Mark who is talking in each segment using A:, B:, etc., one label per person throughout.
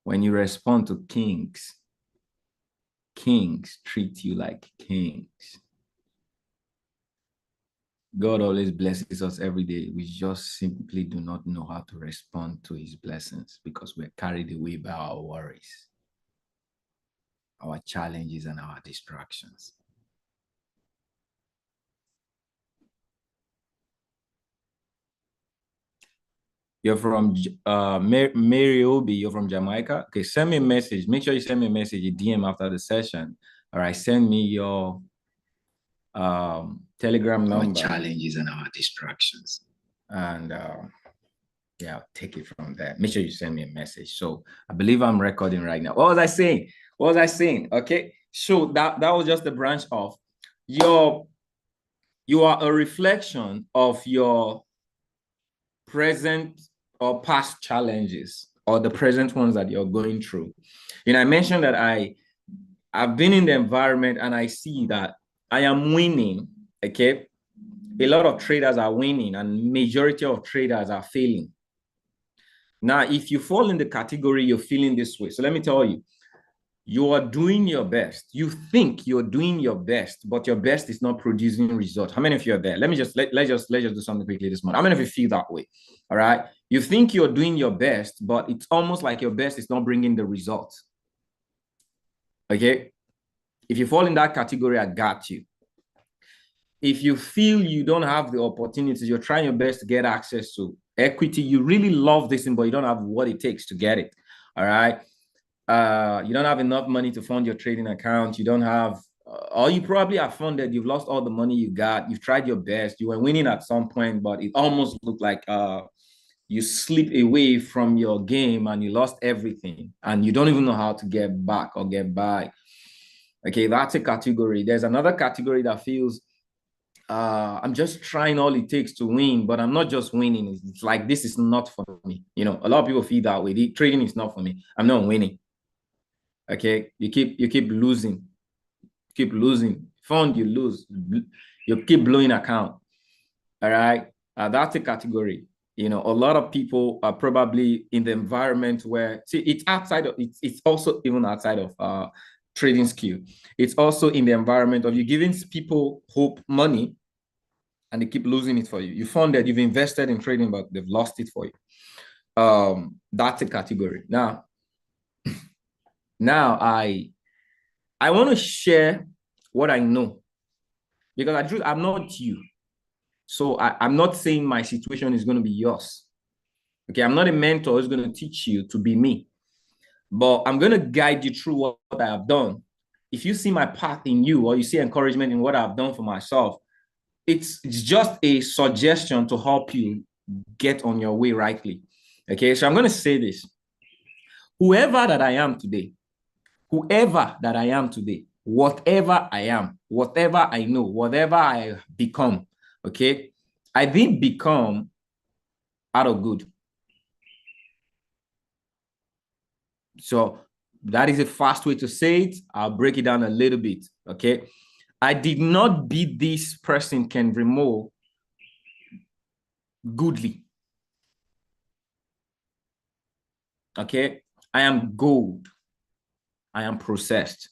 A: When you respond to kings, kings treat you like kings. God always blesses us every day. We just simply do not know how to respond to his blessings because we're carried away by our worries, our challenges, and our distractions. You're from Mary Obi, you're from Jamaica. Okay, send me a message. Make sure you send me a message, a DM after the session. All right, send me your Telegram number. Our challenges and our distractions. And yeah, I'll take it from there. Make sure you send me a message. So I believe I'm recording right now. What was I saying? What was I saying? Okay, so that was just the branch of you are a reflection of your present or past challenges or the present ones that you're going through. I mentioned that I've been in the environment and I see that I am winning. Okay, a lot of traders are winning and majority of traders are failing. Now, if you fall in the category you're feeling this way, so let me tell you, you are doing your best. You think you're doing your best, but your best is not producing results. How many of you are there? Let's just do something quickly this morning. How many of you feel that way? All right. You think you're doing your best, but it's almost like your best is not bringing the results. Okay. If you fall in that category, I got you. If you feel you don't have the opportunities, you're trying your best to get access to equity, you really love this thing, but you don't have what it takes to get it. All right. You don't have enough money to fund your trading account. You don't have, or you probably are funded. You've lost all the money you got. You've tried your best. You were winning at some point, but it almost looked like you slip away from your game and you lost everything. And you don't even know how to get back or get by. Okay, that's a category. There's another category that feels, I'm just trying all it takes to win, but I'm not just winning. It's like, this is not for me. A lot of people feel that way. Trading is not for me. I'm not winning. Okay, you keep losing, fund you lose, you keep blowing account. All right, that's a category. A lot of people are probably in the environment where, see, it's outside of it's also even outside of trading skill. It's also in the environment of you giving people hope, money, and they keep losing it for you. You funded, you've invested in trading, but they've lost it for you. That's a category. Now I want to share what I know, because I'm not you. So I'm not saying my situation is going to be yours. Okay, I'm not a mentor who's going to teach you to be me, but I'm going to guide you through what I have done. If you see my path in you, or you see encouragement in what I've done for myself, it's just a suggestion to help you get on your way rightly. Okay, so I'm going to say this. Whoever that I am today, whatever I am, whatever I know, whatever I become, okay, I didn't become out of good. So that is a fast way to say it. I'll break it down a little bit, okay? I did not be this person, Ken Remo, goodly. Okay? I am gold. I am processed.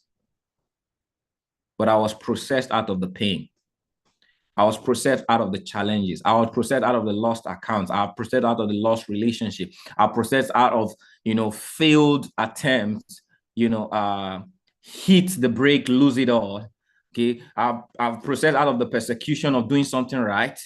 A: But I was processed out of the pain. I was processed out of the challenges. I was processed out of the lost accounts. I was processed out of the lost relationship. I was processed out of, failed attempts, hit the brake, lose it all. Okay. I've processed out of the persecution of doing something right.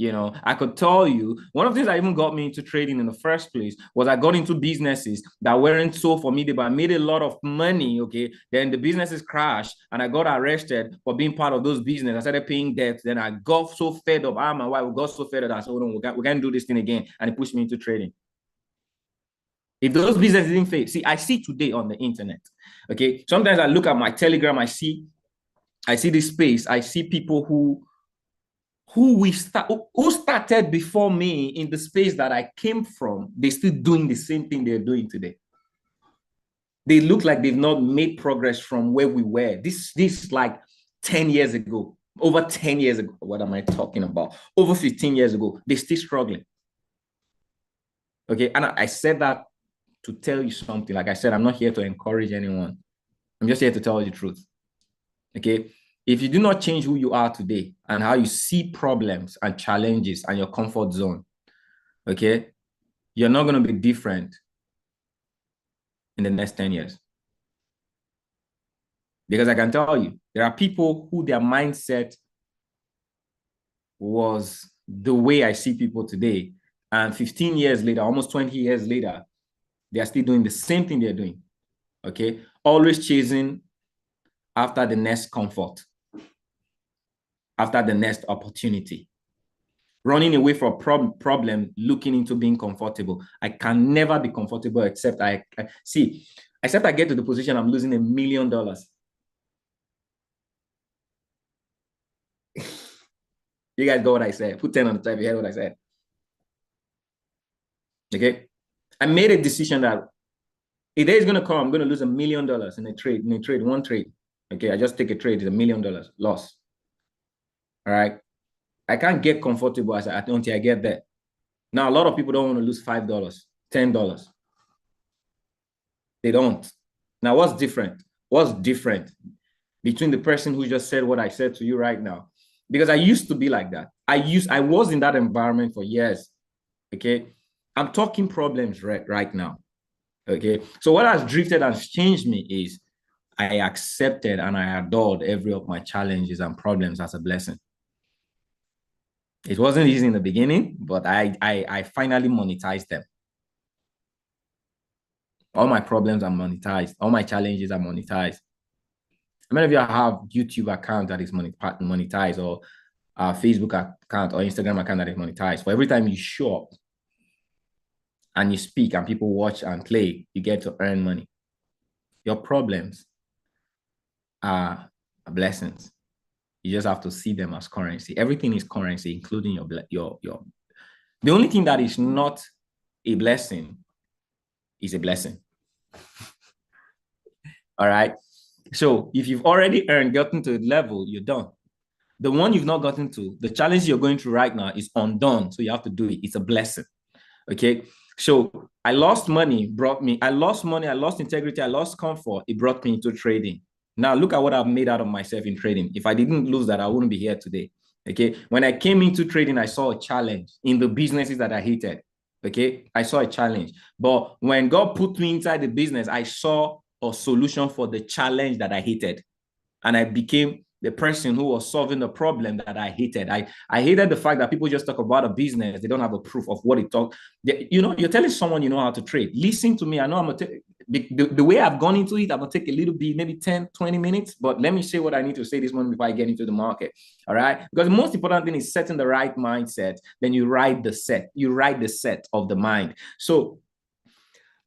A: I could tell you, one of the things that even got me into trading in the first place was I got into businesses that weren't so formidable. I made a lot of money, okay? Then the businesses crashed and I got arrested for being part of those businesses. I started paying debt. Then I got so fed up. My wife got so fed up that I said, hold on, we can't do this thing again. And it pushed me into trading. If those businesses didn't fail, see, I see today on the internet, okay? Sometimes I look at my Telegram, I see this space, I see people who started before me in the space that I came from. They're still doing the same thing they're doing today. They look like they've not made progress from where we were. This is like 10 years ago, over 10 years ago. What am I talking about? Over 15 years ago, they're still struggling. Okay, and I said that to tell you something. Like I said, I'm not here to encourage anyone. I'm just here to tell you the truth. Okay. If you do not change who you are today and how you see problems and challenges and your comfort zone, okay, you're not going to be different in the next 10 years. Because I can tell you, there are people who their mindset was the way I see people today. And 15 years later, almost 20 years later, they are still doing the same thing they're doing. Okay. Always chasing after the next comfort, after the next opportunity, running away from problem, looking into being comfortable. I can never be comfortable except I get to the position I'm losing $1 million. You guys got what I said. Put 10 on the top if you heard what I said. Okay. I made a decision that a day is going to come, I'm going to lose $1 million in a trade, one trade. Okay. I just take a trade, it's $1 million loss. All right. I can't get comfortable until I get there. Now, a lot of people don't want to lose $5, $10. They don't. Now, what's different? What's different between the person who just said what I said to you right now? Because I used to be like that. I was in that environment for years. Okay. I'm talking problems right now. Okay. So what has drifted and changed me is I accepted and I adored every of my challenges and problems as a blessing. It wasn't easy in the beginning, but I finally monetized them. All my problems are monetized. All my challenges are monetized. How many of you have YouTube account that is monetized, or a Facebook account or Instagram account that is monetized? For every time you show up and you speak and people watch and play, you get to earn money. Your problems are blessings. You just have to see them as currency. Everything is currency, including your. The only thing that is not a blessing is a blessing. All right. So if you've already gotten to a level, you're done. The one you've not gotten to, the challenge you're going through right now is undone. So you have to do it. It's a blessing. Okay. So I lost money, I lost integrity, I lost comfort. It brought me into trading. Now look at what I've made out of myself in trading. If I didn't lose that, I wouldn't be here today. Okay. When I came into trading, I saw a challenge in the businesses that I hated. Okay. I saw a challenge. But when God put me inside the business, I saw a solution for the challenge that I hated. And I became the person who was solving the problem that I hated. I hated the fact that people just talk about a business. They don't have a proof of what it talks. You're telling someone you know how to trade. Listen to me. I know I'm going to the way I've gone into it, I'm going to take a little bit, maybe 10, 20 minutes. But let me say what I need to say this morning before I get into the market. All right. Because the most important thing is setting the right mindset. Then you write the set. You write the set of the mind. So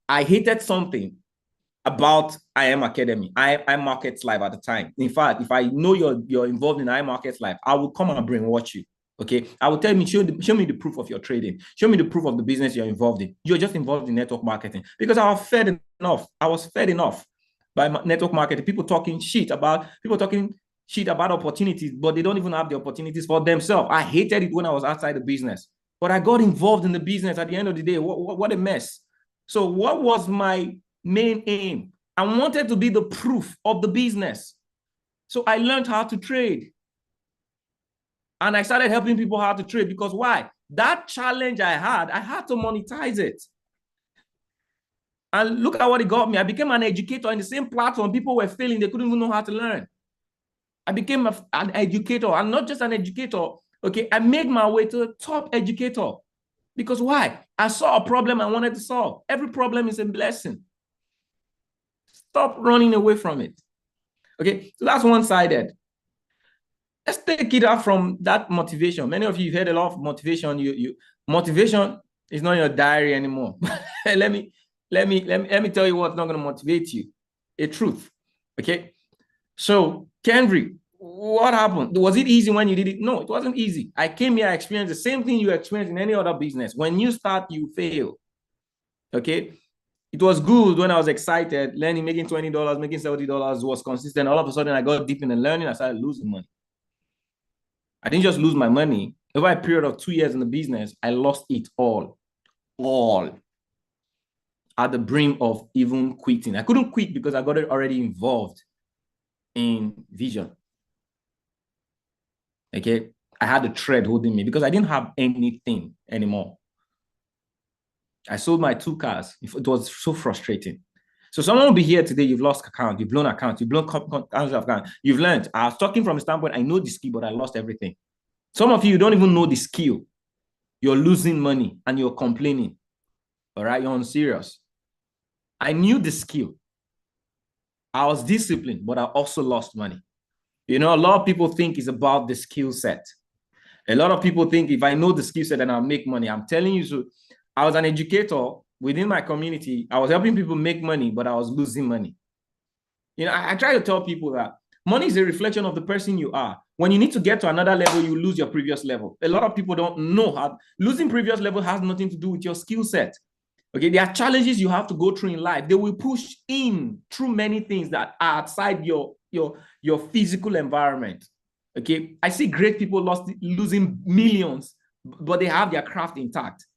A: I hated something about IM Academy, I Markets Live at the time. In fact, if I know you're involved in IM Markets Live, I will come and brainwash you. Okay, I will tell me, show me the proof of your trading. Show me the proof of the business you're involved in. You're just involved in network marketing because I was fed enough by network marketing. People talking shit about opportunities, but they don't even have the opportunities for themselves. I hated it when I was outside the business, but I got involved in the business. At the end of the day, what a mess. So what was my main aim? I wanted to be the proof of the business. So I learned how to trade. And I started helping people how to trade because why? That challenge I had to monetize it. And look at what it got me. I became an educator in the same platform. People were failing. They couldn't even know how to learn. I became an educator, and not just an educator. Okay, I made my way to a top educator. Because why? I saw a problem I wanted to solve. Every problem is a blessing. Stop running away from it. Okay, so that's one-sided. Let's take it out from that motivation. Many of you heard a lot of motivation. Motivation is not in your diary anymore. let me tell you what's not going to motivate you. A truth. Okay. So, Kendrick, what happened? Was it easy when you did it? No, it wasn't easy. I came here, I experienced the same thing you experience in any other business. When you start, you fail. Okay. It was good when I was excited, learning, making $20, making $70 was consistent. All of a sudden, I got deep in the learning. I started losing money. I didn't just lose my money. Over a period of 2 years in the business, I lost it all. at the brim of even quitting. I couldn't quit because I got already involved in vision. Okay, I had a thread holding me because I didn't have anything anymore. I sold my 2 cars. It was so frustrating. So someone will be here today, you've lost account, you've blown account, you've blown account, you've learned. I was talking from a standpoint, I know the skill, but I lost everything. Some of you don't even know the skill. You're losing money and you're complaining. All right, you're unserious. I knew the skill. I was disciplined, but I also lost money. You know, a lot of people think it's about the skill set. A lot of people think if I know the skill set, then I'll make money. I'm telling you, so I was an educator within my community. I was helping people make money, but I was losing money. You know, I try to tell people that money is a reflection of the person you are. When you need to get to another level, you lose your previous level. A lot of people don't know how losing previous level has nothing to do with your skill set. Okay, there are challenges you have to go through in life. They will push in through many things that are outside your physical environment. Okay, I see great people losing millions, but they have their craft intact.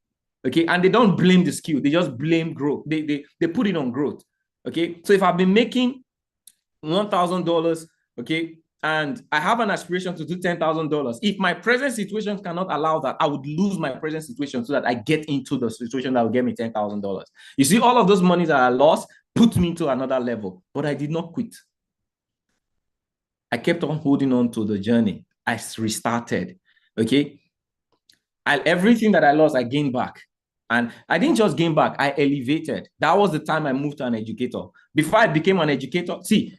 A: Okay, and they don't blame the skill; they just blame growth. They put it on growth. Okay, so if I've been making $1,000, okay, and I have an aspiration to do $10,000. If my present situation cannot allow that, I would lose my present situation so that I get into the situation that will get me $10,000. You see, all of those monies that I lost put me to another level, but I did not quit. I kept on holding on to the journey. I restarted, okay? Everything that I lost, I gained back. And I didn't just gain back, I elevated. That was the time I moved to an educator. Before I became an educator, see,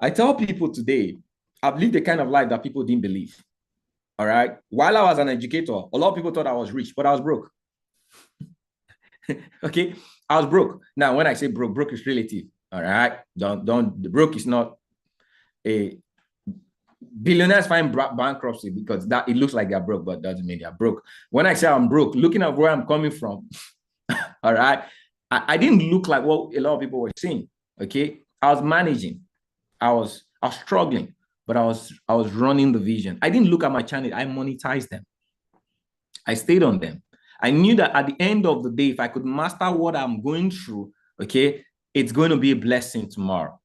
A: I tell people today, I've lived the kind of life that people didn't believe. All right. While I was an educator, a lot of people thought I was rich, but I was broke. Okay. I was broke. Now, when I say broke, broke is relative. All right. The broke is not a billionaires find bankruptcy because that it looks like they're broke, but doesn't mean they're broke. When I say I'm broke, looking at where I'm coming from, all right, I didn't look like what a lot of people were saying. Okay. I was managing. I was struggling, but I was running the vision. I didn't look at my channel. I monetized them. I stayed on them. I knew that at the end of the day, if I could master what I'm going through, okay, it's going to be a blessing tomorrow.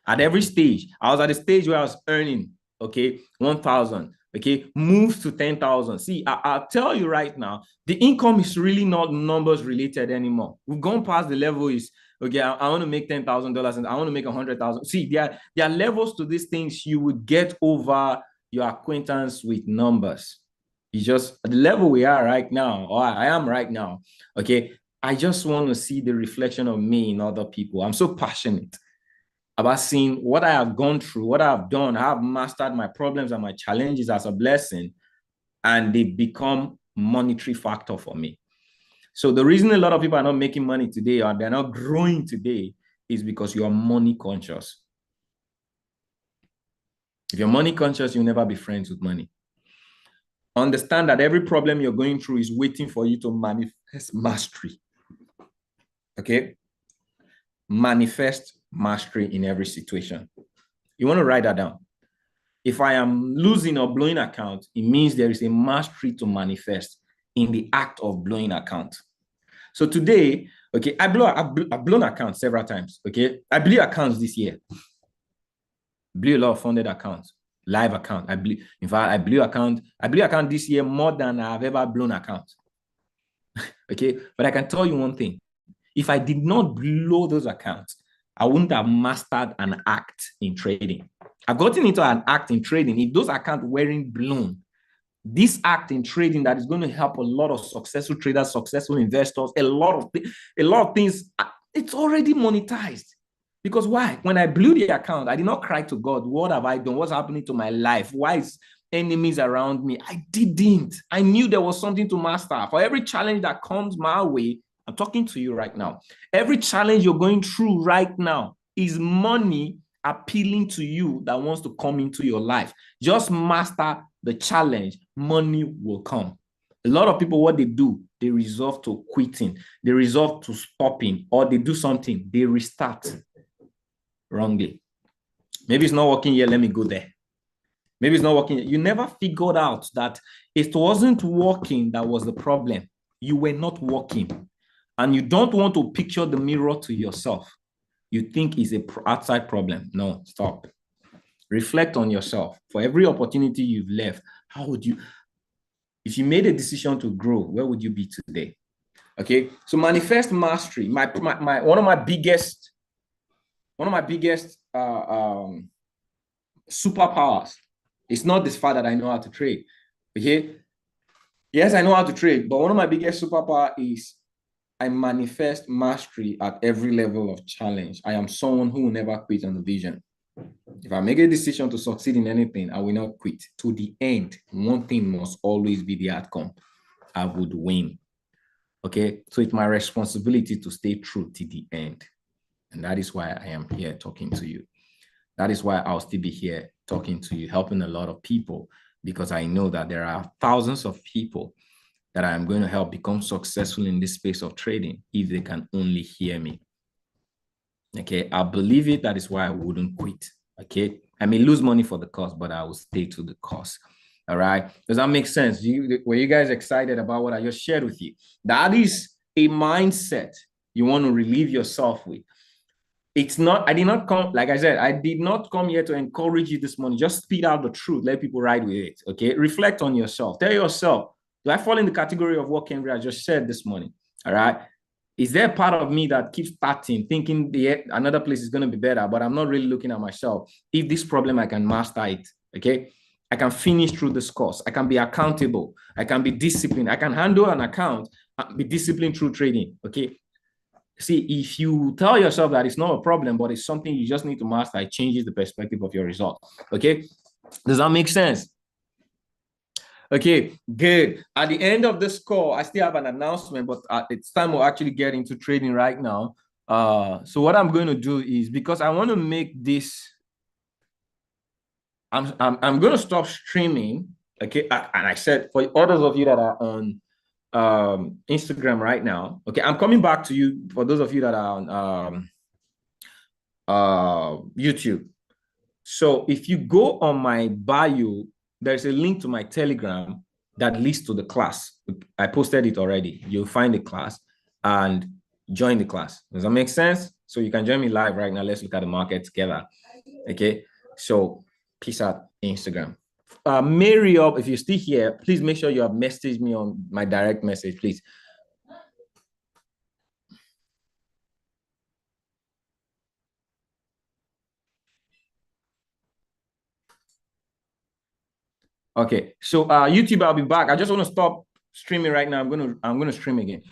A: At every stage, I was at a stage where I was earning, okay, 1,000, okay, moves to 10,000. See, I'll tell you right now, the income is really not numbers related anymore. We've gone past the level is, okay, I want to make $10,000 and I want to make 100,000. See, there are levels to these things you would get over your acquaintance with numbers. It's just at the level we are right now, or I am right now, okay, I just want to see the reflection of me in other people. I'm so passionate about seeing what I have gone through, what I've done. I have mastered my problems and my challenges as a blessing, and they become monetary factor for me. So the reason a lot of people are not making money today or they're not growing today is because you are money conscious. If you're money conscious, you'll never be friends with money. Understand that every problem you're going through is waiting for you to manifest mastery. Okay? Manifest mastery in every situation. You want to write that down. If I am losing or blowing account, it means there is a mastery to manifest in the act of blowing account. So today, okay, I've blown accounts several times. Okay, I blew accounts this year. Blew a lot of funded accounts, live account. In fact, I blew account this year more than I've ever blown account. Okay, but I can tell you one thing. If I did not blow those accounts, I wouldn't have mastered an act in trading. I've gotten into an act in trading. If those accounts weren't blown, this act in trading that is going to help a lot of successful traders, successful investors, a lot of things, it's already monetized. Because why? When I blew the account, I did not cry to God, what have I done? What's happening to my life? Why is enemies around me? I didn't. I knew there was something to master. For every challenge that comes my way, I'm talking to you right now. Every challenge you're going through right now is money appealing to you that wants to come into your life. Just master the challenge, money will come. A lot of people, what they do, they resolve to quitting, they resolve to stopping, or they do something, they restart wrongly. Maybe it's not working here, let me go there. Maybe it's not working. You never figured out that it wasn't working that was the problem. You were not working. and you don't want to picture the mirror to yourself, you think is a outside problem. No, stop. Reflect on yourself. For every opportunity you've left, how would you, if you made a decision to grow, where would you be today? Okay, so manifest mastery. One of my biggest superpowers is not this fact that I know how to trade. Okay, yes, I know how to trade, but one of my biggest superpower is I manifest mastery at every level of challenge. I am someone who will never quit on the vision. If I make a decision to succeed in anything, I will not quit. To the end, one thing must always be the outcome. I would win. Okay, so it's my responsibility to stay true to the end. And that is why I am here talking to you. That is why I'll still be here talking to you, helping a lot of people, because I know that there are thousands of people that I'm going to help become successful in this space of trading if they can only hear me. Okay, I believe it. That is why I wouldn't quit. Okay, I may lose money for the course, but I will stay to the course. All right, does that make sense? Were you guys excited about what I just shared with you? That is a mindset you want to relieve yourself with. It's not, I did not come, like I said, I did not come here to encourage you this morning. Just spit out the truth. Let people ride with it. Okay, reflect on yourself. Tell yourself, do I fall in the category of what Kendra just said this morning? All right. Is there a part of me that keeps starting, thinking another place is going to be better, but I'm not really looking at myself? If this problem, I can master it. Okay, I can finish through this course. I can be accountable. I can be disciplined. I can handle an account, be disciplined through trading. Okay. See, if you tell yourself that it's not a problem, but it's something you just need to master, it changes the perspective of your result. Okay, does that make sense? Okay, good. At the end of this call, I still have an announcement, but it's time we'll actually get into trading right now. So what I'm going to do is, because I want to make this, I'm going to stop streaming. Okay, and I said for others of you that are on Instagram right now, okay, I'm coming back to you for those of you that are on YouTube. So if you go on my bio, there's a link to my Telegram that leads to the class. I posted it already. You'll find the class and join the class. Does that make sense? So you can join me live right now. Let's look at the market together. Okay, so peace out, Instagram. Mary up, if you're still here, please make sure you have messaged me on my direct message, please. Okay, so YouTube, I'll be back. I just want to stop streaming right now. I'm gonna stream again.